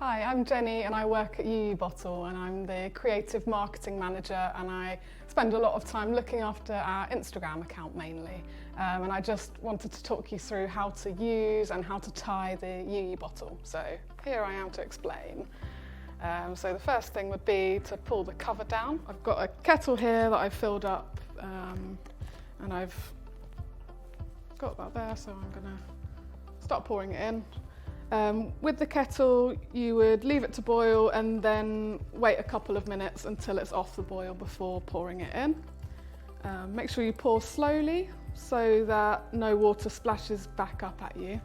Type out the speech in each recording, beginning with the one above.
Hi, I'm Jenny and I work at YUYU Bottle and I'm the creative marketing manager, and I spend a lot of time looking after our Instagram account mainly. And I just wanted to talk you through how to use and how to tie the YUYU bottle. So here I am to explain. So the first thing would be to pull the cover down. I've got a kettle here that I've filled up and I've got about there, so I'm going to start pouring it in. With the kettle, you would leave it to boil and then wait a couple of minutes until it's off the boil before pouring it in. Make sure you pour slowly so that no water splashes back up at you.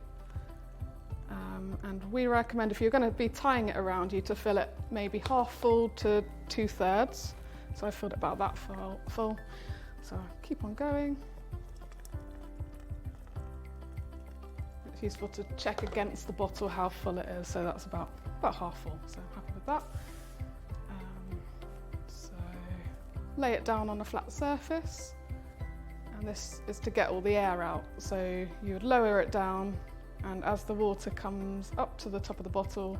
And we recommend, if you're going to be tying it around you, to fill it maybe half full to 2/3. So I filled it about that full. So keep on going. It's useful to check against the bottle how full it is, so that's about half full, so happy with that. So lay it down on a flat surface, and this is to get all the air out. So you would lower it down, and as the water comes up to the top of the bottle,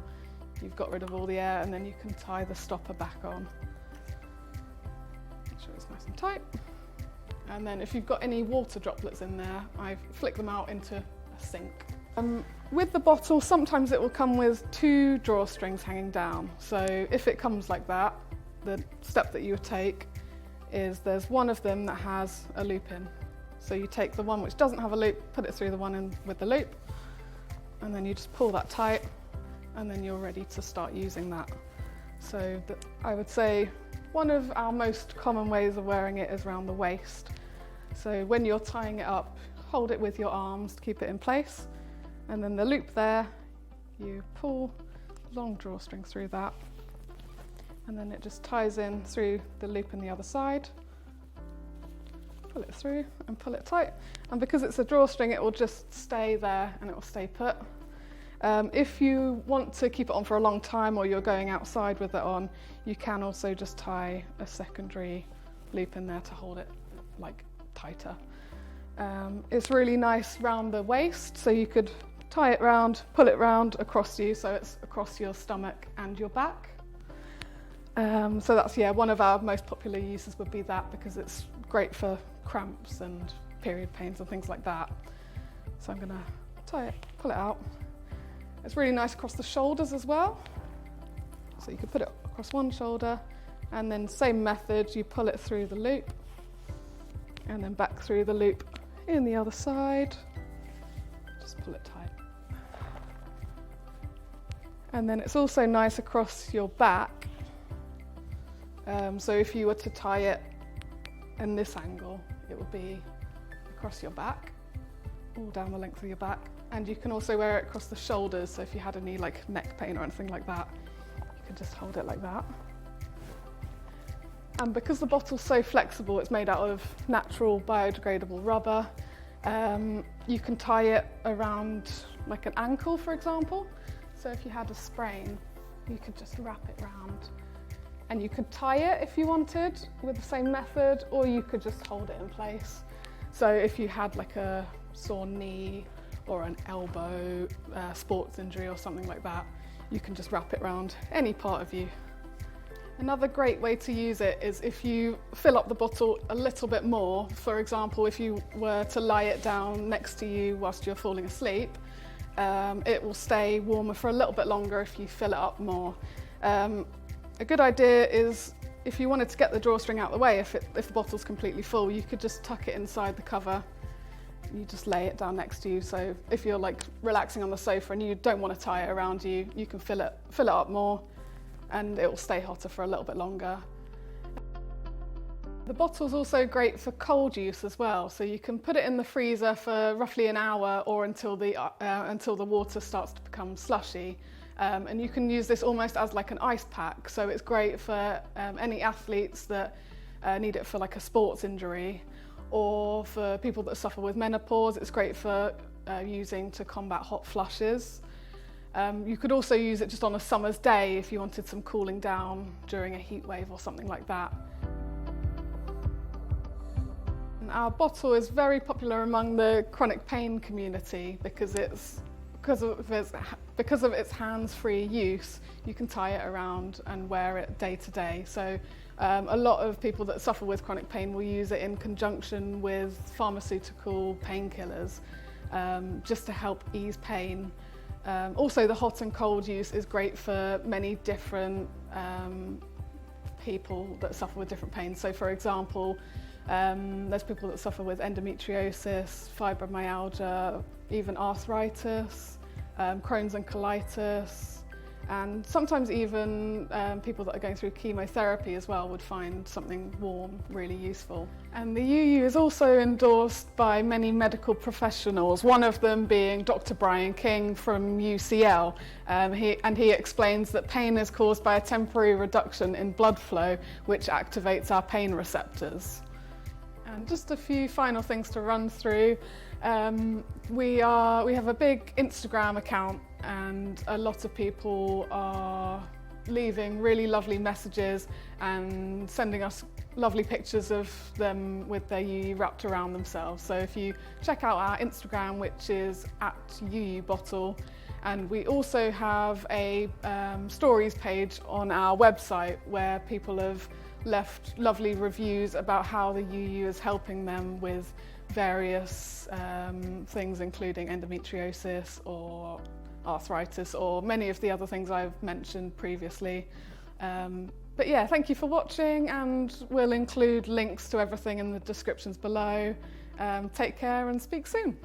you've got rid of all the air, and then you can tie the stopper back on. Make sure it's nice and tight. And then if you've got any water droplets in there, I flick them out into a sink. With the bottle, sometimes it will come with 2 drawstrings hanging down. So if it comes like that, the step that you would take is there's one of them that has a loop in. So you take the one which doesn't have a loop, put it through the one in with the loop, and then you just pull that tight, and then you're ready to start using that. So I would say one of our most common ways of wearing it is around the waist. So when you're tying it up, hold it with your arms to keep it in place. And then the loop there, you pull long drawstring through that, and then it just ties in through the loop in the other side. Pull it through and pull it tight. And because it's a drawstring, it will just stay there and it will stay put. If you want to keep it on for a long time, or you're going outside with it on, you can also just tie a secondary loop in there to hold it like tighter. It's really nice round the waist, so you could tie it round, pull it round across you, so it's across your stomach and your back. So that's, one of our most popular uses would be that, because it's great for cramps and period pains and things like that. So I'm going to tie it, pull it out. It's really nice across the shoulders as well. So you could put it across one shoulder, and then same method, you pull it through the loop and then back through the loop in the other side. Just pull it tight. And then it's also nice across your back. So if you were to tie it in this angle, it would be across your back, all down the length of your back. And you can also wear it across the shoulders, so if you had any neck pain or anything like that, you can just hold it like that. And because the bottle's so flexible, it's made out of natural biodegradable rubber, you can tie it around like an ankle, for example. So if you had a sprain, you could just wrap it round. And you could tie it if you wanted with the same method, or you could just hold it in place. So if you had like a sore knee or an elbow, sports injury or something like that, you can just wrap it around any part of you. Another great way to use it is if you fill up the bottle a little bit more. For example, if you were to lie it down next to you whilst you're falling asleep, it will stay warmer for a little bit longer if you fill it up more. A good idea is, if you wanted to get the drawstring out of the way, if the bottle's completely full, you could just tuck it inside the cover. You just lay it down next to you. So if you're relaxing on the sofa and you don't want to tie it around you, you can fill it up more, and it will stay hotter for a little bit longer. The bottle's also great for cold use as well, so you can put it in the freezer for roughly an hour, or until the water starts to become slushy. And you can use this almost as like an ice pack, so it's great for any athletes that need it for like a sports injury, or for people that suffer with menopause. It's great for using to combat hot flushes. You could also use it just on a summer's day if you wanted some cooling down during a heat wave or something like that. And our bottle is very popular among the chronic pain community because it's because of its hands-free use, you can tie it around and wear it day to day. So a lot of people that suffer with chronic pain will use it in conjunction with pharmaceutical painkillers, just to help ease pain. Also, the hot and cold use is great for many different people that suffer with different pains. So for example, there's people that suffer with endometriosis, fibromyalgia, even arthritis, Crohn's and colitis, and sometimes even people that are going through chemotherapy as well would find something warm really useful. And the YUYU is also endorsed by many medical professionals, one of them being Dr. Brian King from UCL. He explains that pain is caused by a temporary reduction in blood flow, which activates our pain receptors. And just a few final things to run through. We have a big Instagram account, and a lot of people are leaving really lovely messages and sending us lovely pictures of them with their YUYU wrapped around themselves. So if you check out our Instagram, which is @YUYU Bottle, and we also have a stories page on our website where people have left lovely reviews about how the YUYU is helping them with various things, including endometriosis or arthritis or many of the other things I've mentioned previously. But yeah, thank you for watching, and we'll include links to everything in the descriptions below. Take care and speak soon.